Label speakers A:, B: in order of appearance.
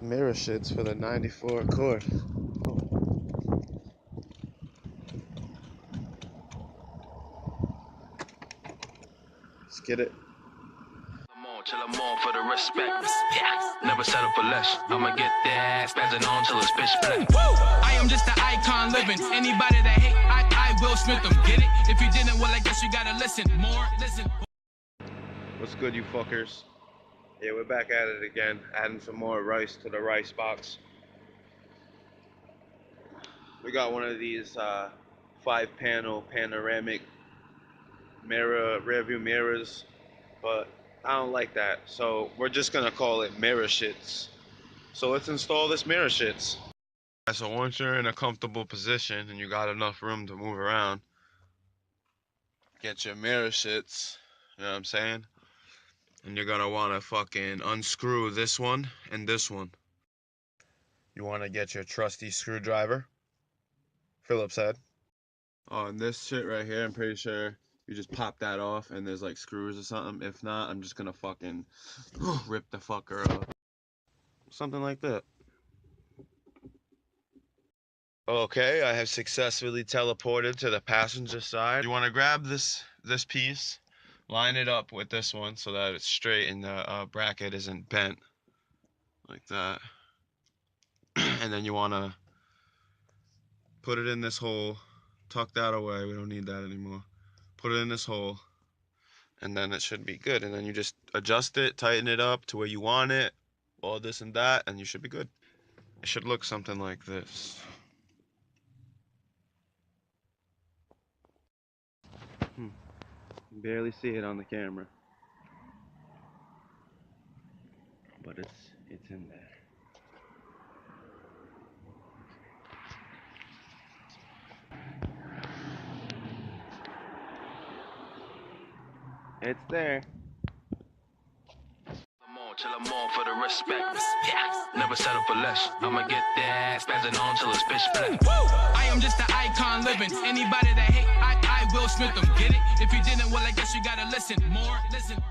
A: Mirror shits for the 94 Accord. Let's get it.
B: Till I'm on for the respect. Yeah, never settle for less. I'ma get that spazzing on till it's pitch black. I am just an icon living. Anybody that hate, I will Smith them. Get it? If you didn't, well, I guess you gotta listen more. Listen.
A: What's good, you fuckers? Yeah, we're back at it again, adding some more rice to the rice box. We got one of these 5-panel panoramic rear view mirrors, but I don't like that, so we're just gonna call it mirror shits. So let's install this mirror shits. So once you're in a comfortable position and you got enough room to move around, get your mirror shits, you know what I'm saying? And you're gonna wanna fucking unscrew this one and this one. You wanna get your trusty screwdriver, Phillips head. Oh, and this shit right here, I'm pretty sure you just pop that off and there's like screws or something. If not, I'm just gonna fucking rip the fucker up. Something like that. Okay, I have successfully teleported to the passenger side. You wanna grab this piece, line it up with this one so that it's straight and the bracket isn't bent like that. And then you wanna put it in this hole, tuck that away, we don't need that anymore. Put it in this hole, and then it should be good. And then you just adjust it, tighten it up to where you want it, all this and that, and you should be good. It should look something like this. You can barely see it on the camera, but it's in there. It's there.
B: Till I'm on for the respect. Yeah, never settle for less. I'ma get that spazzing on till it's pitch black. I am just an icon living. Anybody that hate, I will Smith them. Get it? If you didn't, well, I guess you gotta listen more. Listen.